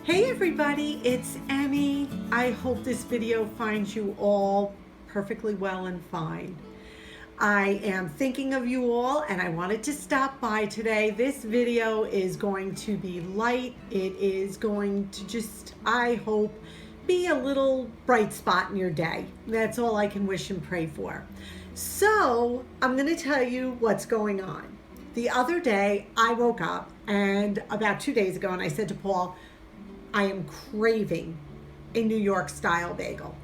Hey everybody, it's Emmy. I hope this video finds you all perfectly well and fine. I am thinking of you all and I wanted to stop by today. This video is going to be light. It is going to just, I hope, be a little bright spot in your day. That's all I can wish and pray for. So I'm going to tell you what's going on. The other day I woke up and about 2 days ago and I said to Paul, I am craving a New York style bagel,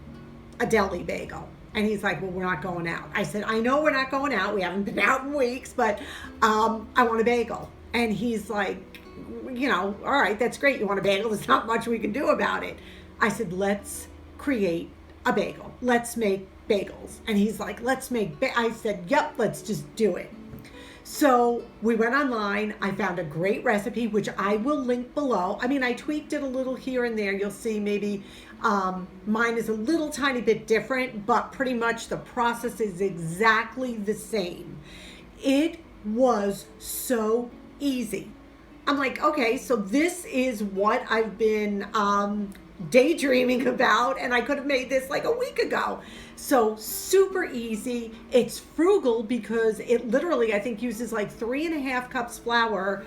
a deli bagel. And he's like, well, we're not going out. I said, I know we're not going out. We haven't been out in weeks, but I want a bagel. And he's like, all right, that's great. You want a bagel? There's not much we can do about it. I said, let's create a bagel. Let's make bagels. And he's like, I said, yep, let's just do it. So we went online. I found a great recipe, which I will link below. I mean, I tweaked it a little here and there. You'll see maybe mine is a little tiny bit different, but pretty much the process is exactly the same. It was so easy. I'm like, okay, so this is what I've been daydreaming about, and I could have made this like a week ago. So super easy. It's frugal because it literally, I think, uses like 3.5 cups flour.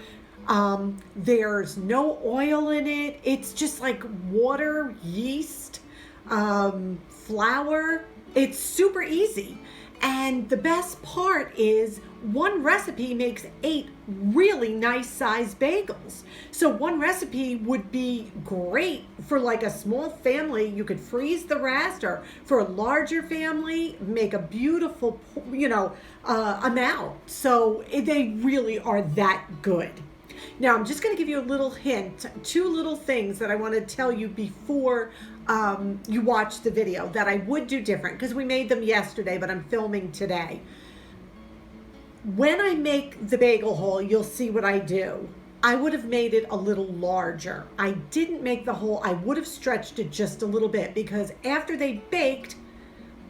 There's no oil in it. It's just like water, yeast, flour. It's super easy. And the best part is one recipe makes 8 really nice sized bagels. So one recipe would be great for like a small family. You could freeze the rest, or for a larger family, make a beautiful, amount. So they really are that good. Now, I'm just going to give you a little hint, 2 little things that I want to tell you before you watch the video that I would do different, because we made them yesterday, but I'm filming today. When I make the bagel hole, you'll see what I do. I would have made it a little larger. I didn't make the hole. I would have stretched it just a little bit, because after they baked,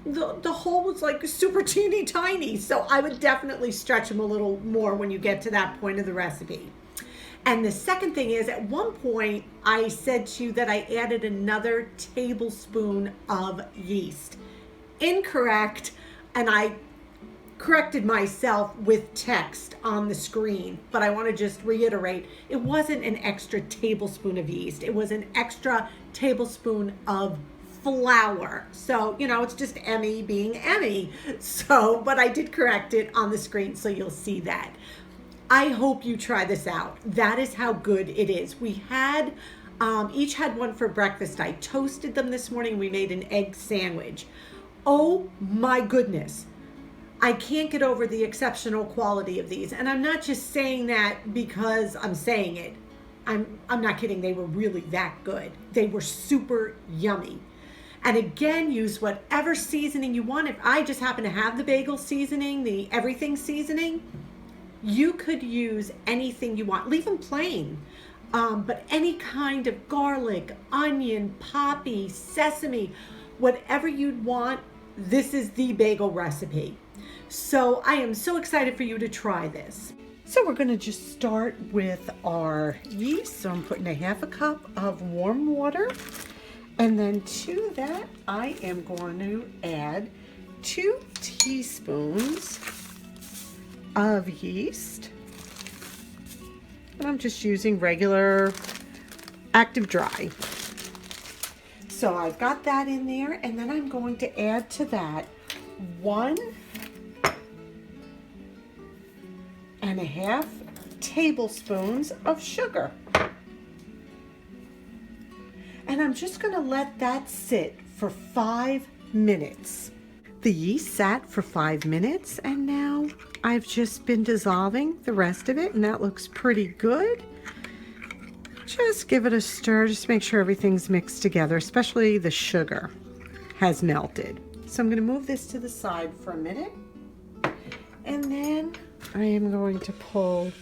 the hole was like super teeny tiny. So I would definitely stretch them a little more when you get to that point of the recipe. And the second thing is, at one point I said to you that I added another tablespoon of yeast. Incorrect, and I corrected myself with text on the screen, but I want to just reiterate, it wasn't an extra tablespoon of yeast. It was an extra tablespoon of flour. So, it's just Emmy being Emmy. So, but I did correct it on the screen, so you'll see that. I hope you try this out. That is how good it is. We had, each had one for breakfast. I toasted them this morning. We made an egg sandwich. Oh my goodness. I can't get over the exceptional quality of these. And I'm not just saying that because I'm saying it. I'm not kidding. They were really that good. They were super yummy. And again, use whatever seasoning you want. If I just happen to have the bagel seasoning, the everything seasoning, you could use anything you want. Leave them plain, but any kind of garlic, onion, poppy, sesame, whatever you'd want, this is the bagel recipe. So I am so excited for you to try this. So we're going to just start with our yeast. So I'm putting 1/2 cup of warm water. And then to that, I am going to add 2 teaspoons of yeast, and I'm just using regular active dry. So I've got that in there, and then I'm going to add to that 1.5 tablespoons of sugar, and I'm just going to let that sit for 5 minutes. The yeast sat for 5 minutes, and now I've just been dissolving the rest of it, and that looks pretty good. Just give it a stir, just make sure everything's mixed together, especially the sugar has melted. So I'm going to move this to the side for a minute, and then I am going to pull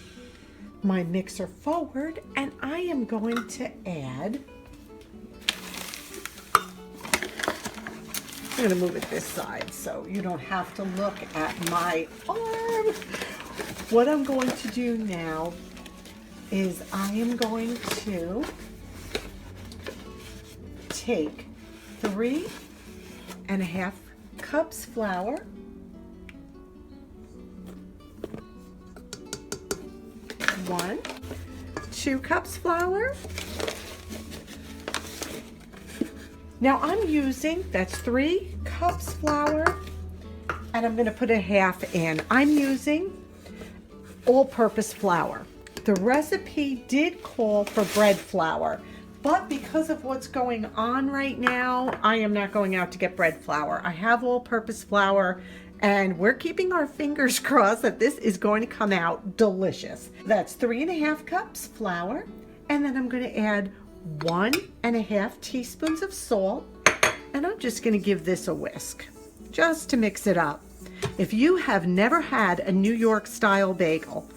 my mixer forward, and I am going to add, I'm going to move it this side so you don't have to look at my arm. What I'm going to do now is I am going to take 3.5 cups flour, 2 cups flour. Now I'm using, that's 3 cups flour, and I'm gonna put a half in. I'm using all-purpose flour. The recipe did call for bread flour, but because of what's going on right now, I am not going out to get bread flour. I have all-purpose flour, and we're keeping our fingers crossed that this is going to come out delicious. That's 3.5 cups flour, and then I'm gonna add 1.5 teaspoons of salt, and I'm just gonna give this a whisk, just to mix it up. If you have never had a New York style bagel,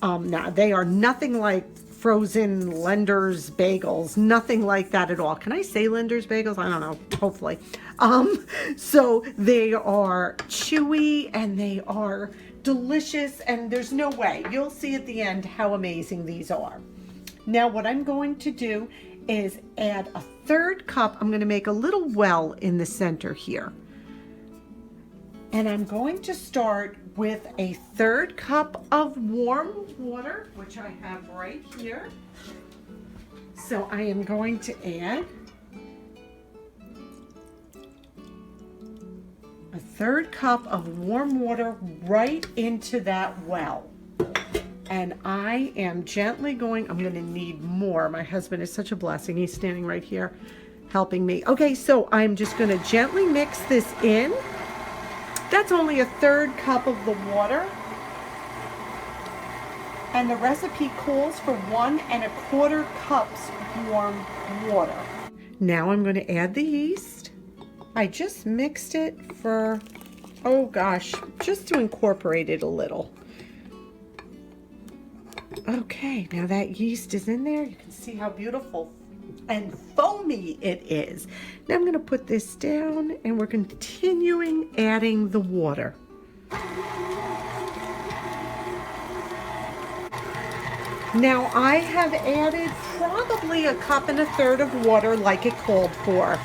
now they are nothing like frozen Lender's bagels, nothing like that at all. Can I say Lender's bagels? I don't know, hopefully. So they are chewy and they are delicious, and there's no way. You'll see at the end how amazing these are. Now what I'm going to do is add a 1/3 cup. I'm going to make a little well in the center here. And I'm going to start with a 1/3 cup of warm water, which I have right here. So I am going to add a 1/3 cup of warm water right into that well. And I am gently going, I'm going to need more. My husband is such a blessing. He's standing right here helping me. Okay, so I'm just going to gently mix this in. That's only a 1/3 cup of the water. And the recipe calls for 1.25 cups warm water. Now I'm going to add the yeast. I just mixed it for, oh gosh, just to incorporate it a little. Okay, now that yeast is in there. You can see how beautiful and foamy it is. Now I'm going to put this down, and we're continuing adding the water. Now I have added probably 1.25 cups of water like it called for.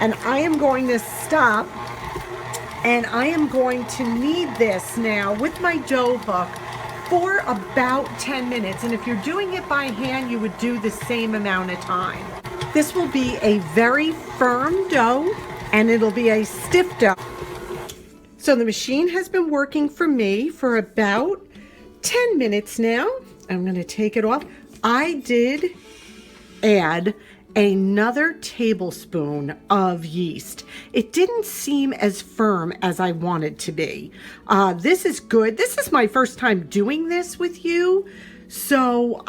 And I am going to stop, and I am going to knead this now with my dough hook for about 10 minutes. And if you're doing it by hand, you would do the same amount of time. This will be a very firm dough, and it'll be a stiff dough. So the machine has been working for me for about 10 minutes now. I'm going to take it off. I did add another tablespoon of yeast. It didn't seem as firm as I wanted to be. This is good. This is my first time doing this with you. So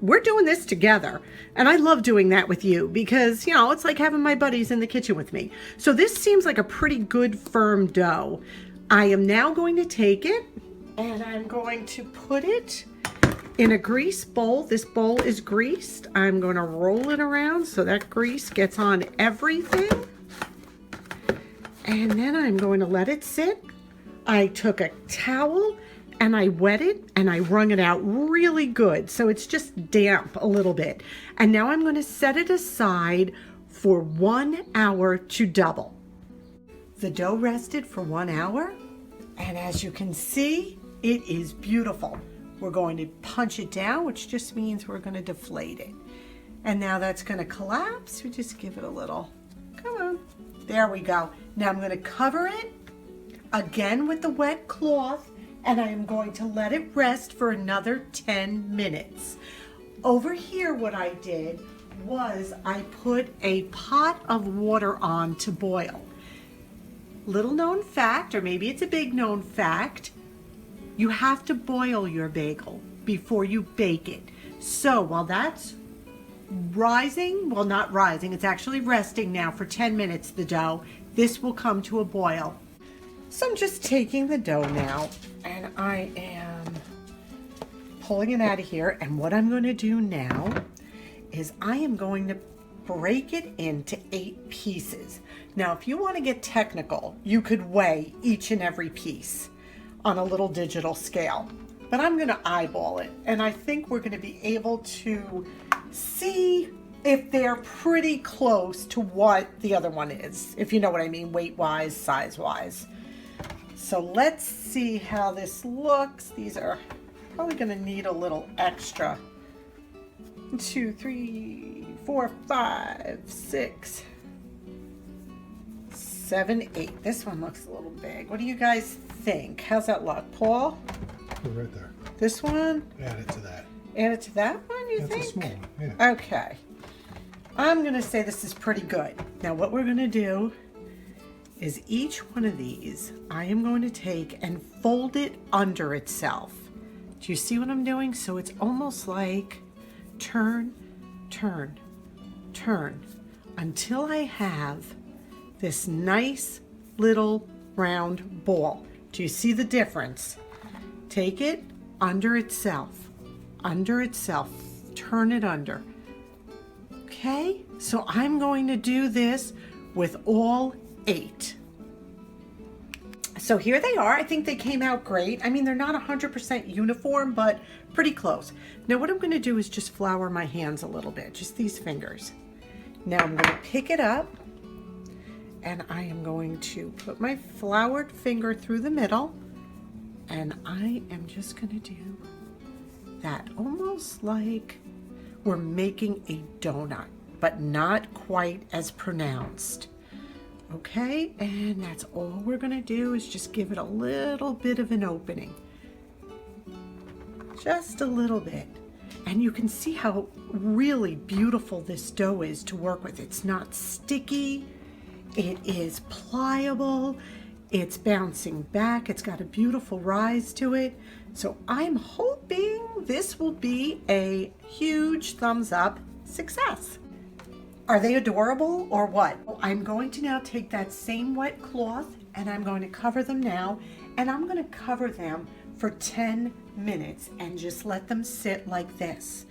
we're doing this together. And I love doing that with you because, you know, it's like having my buddies in the kitchen with me. So this seems like a pretty good firm dough. I am now going to take it, and I'm going to put it in a grease bowl. This bowl is greased. I'm going to roll it around so that grease gets on everything. And then I'm going to let it sit. I took a towel and I wet it and I wrung it out really good so it's just damp a little bit. And now I'm going to set it aside for 1 hour to double. The dough rested for 1 hour, and as you can see, it is beautiful. We're going to punch it down, which just means we're going to deflate it. And now that's going to collapse. We just give it a little, come on. There we go. Now I'm going to cover it again with the wet cloth, and I am going to let it rest for another 10 minutes. Over here, what I did was I put a pot of water on to boil. Little known fact, or maybe it's a big known fact, you have to boil your bagel before you bake it. So while that's rising, well, not rising, it's actually resting now for 10 minutes, the dough, this will come to a boil. So I'm just taking the dough now, and I am pulling it out of here. And what I'm going to do now is I am going to break it into 8 pieces. Now, if you want to get technical, you could weigh each and every piece on a little digital scale, but I'm going to eyeball it, and I think we're going to be able to see if they're pretty close to what the other one is, if you know what I mean, weight-wise, size-wise. So let's see how this looks. These are probably going to need a little extra. 1, 2, 3, 4, 5, 6, 7, 8. This one looks a little big. What do you guys think? How's that look, Paul? Right there. This one? Add it to that. Add it to that one, you think? That's a small one, yeah. Okay. I'm going to say this is pretty good. Now what we're going to do is each one of these, I am going to take and fold it under itself. Do you see what I'm doing? So it's almost like turn, turn, turn, until I have this nice little round ball. Do you see the difference? Take it under itself, turn it under. Okay, so I'm going to do this with all 8. So here they are. I think they came out great. I mean, they're not 100% uniform, but pretty close. Now what I'm going to do is just flour my hands a little bit, just these fingers. Now I'm going to pick it up and I am going to put my floured finger through the middle, and I am just going to do that almost like we're making a donut, but not quite as pronounced. Okay, and that's all we're gonna do is just give it a little bit of an opening. Just a little bit. And you can see how really beautiful this dough is to work with. It's not sticky, it is pliable, it's bouncing back, it's got a beautiful rise to it. So I'm hoping this will be a huge thumbs up success. Are they adorable or what? I'm going to now take that same wet cloth and I'm going to cover them now, and I'm going to cover them for 10 minutes and just let them sit like this.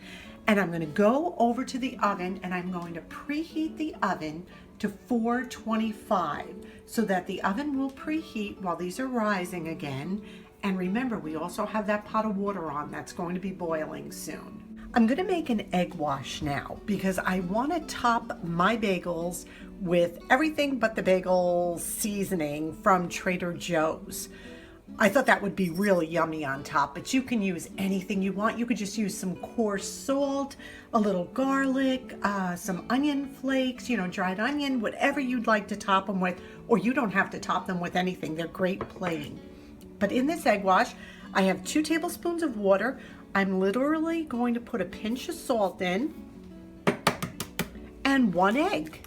And I'm going to go over to the oven and I'm going to preheat the oven to 425 so that the oven will preheat while these are rising again. And remember, we also have that pot of water on that's going to be boiling soon. I'm going to make an egg wash now because I want to top my bagels with everything but the bagel seasoning from Trader Joe's. I thought that would be really yummy on top, but you can use anything you want. You could just use some coarse salt, a little garlic, some onion flakes, you know, dried onion, whatever you'd like to top them with, or you don't have to top them with anything. They're great plain. But in this egg wash, I have 2 tablespoons of water. I'm literally going to put a pinch of salt in and 1 egg.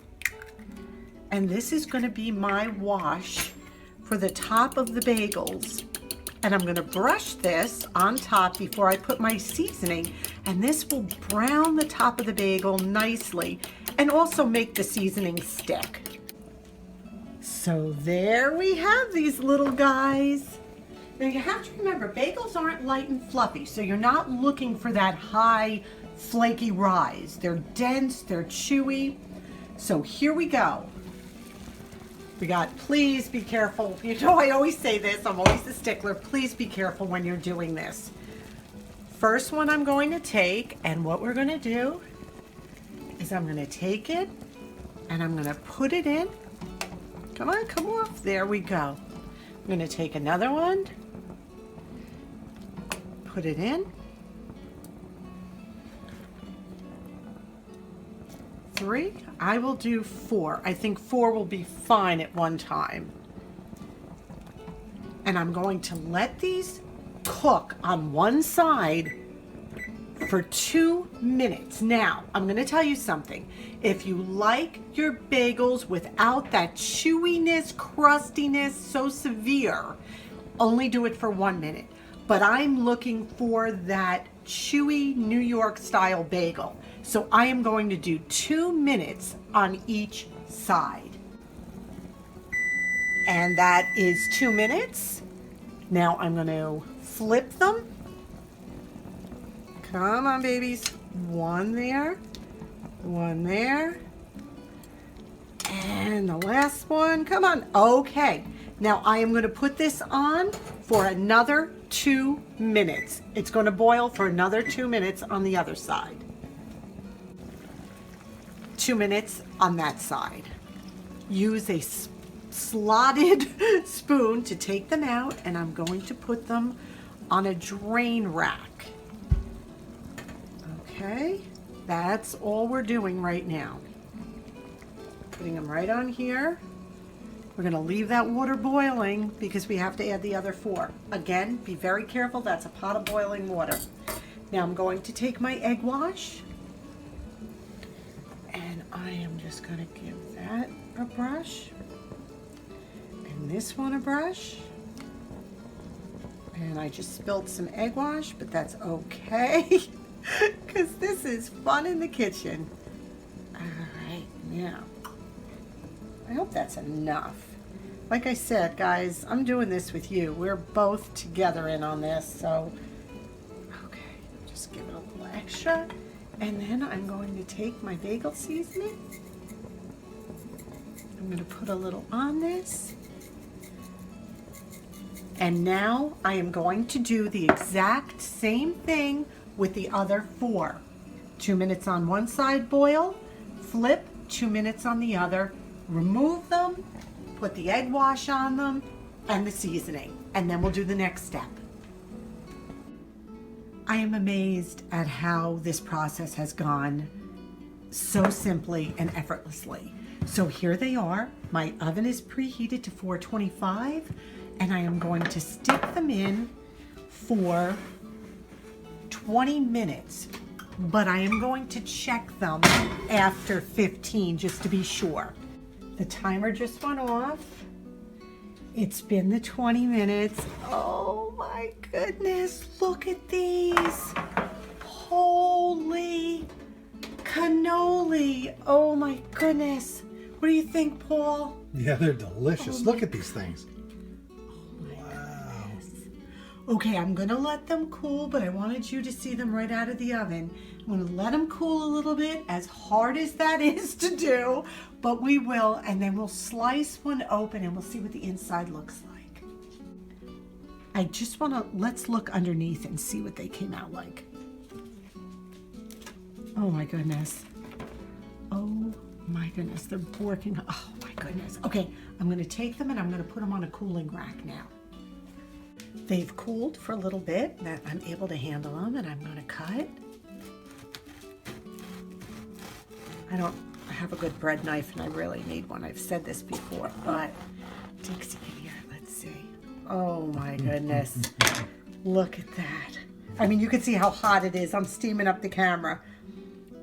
And this is going to be my wash for the top of the bagels. And I'm going to brush this on top before I put my seasoning, and this will brown the top of the bagel nicely and also make the seasoning stick. So there we have these little guys. Now you have to remember, bagels aren't light and fluffy, so you're not looking for that high, flaky rise. They're dense, they're chewy. So here we go. We got, please be careful. You know, I always say this, I'm always a stickler. Please be careful when you're doing this. First one I'm going to take, and what we're going to do is I'm going to take it and I'm going to put it in. Come on, come off. There we go. I'm going to take another one. Put it in. 3. I will do 4. I think 4 will be fine at one time. And I'm going to let these cook on one side for 2 minutes. Now, I'm going to tell you something. If you like your bagels without that chewiness, crustiness so severe, only do it for 1 minute. But I'm looking for that chewy New York style bagel. So I am going to do 2 minutes on each side. And that is 2 minutes. Now I'm going to flip them. Come on, babies. 1 there, 1 there. And the last one, come on. Okay. Now I am going to put this on for another 2 minutes. It's going to boil for another 2 minutes on the other side. 2 minutes on that side. Use a slotted spoon to take them out, and I'm going to put them on a drain rack. Okay, that's all we're doing right now. Putting them right on here. We're gonna leave that water boiling because we have to add the other 4. Again, be very careful, that's a pot of boiling water. Now I'm going to take my egg wash, and I am just gonna give that a brush, and this one a brush. And I just spilled some egg wash, but that's okay, because this is fun in the kitchen. All right, now, I hope that's enough. Like I said, guys, I'm doing this with you. We're both together in on this, so, okay, just give it a little extra. And then I'm going to take my bagel seasoning. I'm going to put a little on this. And now I am going to do the exact same thing with the other 4. 2 minutes on one side boil, flip, 2 minutes on the other, remove them, put the egg wash on them, and the seasoning. And then we'll do the next step. I am amazed at how this process has gone so simply and effortlessly. So here they are. My oven is preheated to 425, and I am going to stick them in for 20 minutes. But I am going to check them after 15 just to be sure. The timer just went off. It's been the 20 minutes. Oh my goodness, look at these. Holy cannoli. Oh my goodness. What do you think, Paul? Yeah, they're delicious. Look at these things. Wow. Okay, I'm gonna let them cool, but I wanted you to see them right out of the oven. I'm gonna let them cool a little bit, as hard as that is to do, but we will, and then we'll slice one open and we'll see what the inside looks like. I just wanna, let's look underneath and see what they came out like. Oh my goodness. Oh my goodness, they're working. Oh my goodness. Okay, I'm gonna take them and I'm gonna put them on a cooling rack now. They've cooled for a little bit, that I'm able to handle them, and I'm gonna cut. I don't have a good bread knife, and I really need one. I've said this before, but Dixie, here, let's see. Oh my goodness. Look at that. I mean, you can see how hot it is. I'm steaming up the camera,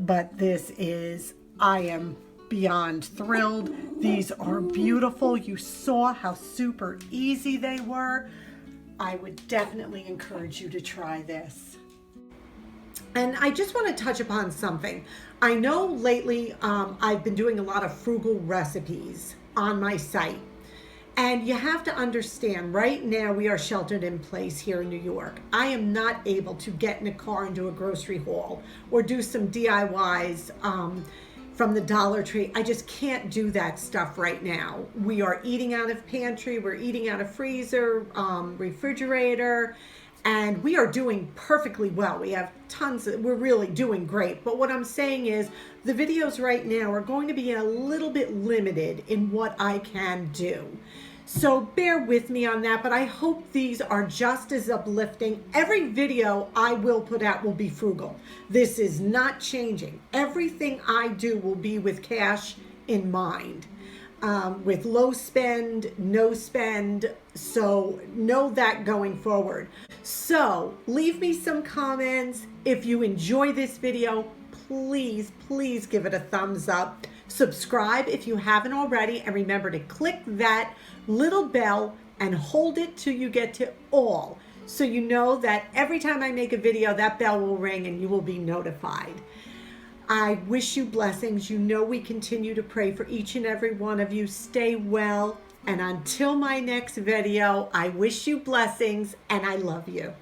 but this is, I am beyond thrilled. These are beautiful. You saw how super easy they were. I would definitely encourage you to try this. And I just want to touch upon something. I know lately I've been doing a lot of frugal recipes on my site. And you have to understand, right now we are sheltered in place here in New York. I am not able to get in a car and do a grocery haul or do some DIYs from the Dollar Tree. I just can't do that stuff right now. We are eating out of pantry, we're eating out of freezer, refrigerator, and we are doing perfectly well. We have tons of, we're really doing great. But what I'm saying is the videos right now are going to be a little bit limited in what I can do. So bear with me on that, but I hope these are just as uplifting. Every video I will put out will be frugal. This is not changing. Everything I do will be with cash in mind, with low spend, no spend. So know that going forward. So leave me some comments. If you enjoy this video, please, please give it a thumbs up. Subscribe if you haven't already, and remember to click that little bell and hold it till you get to all, so you know that every time I make a video, that bell will ring and you will be notified. I wish you blessings. You know we continue to pray for each and every one of you. Stay well, and until my next video, I wish you blessings and I love you.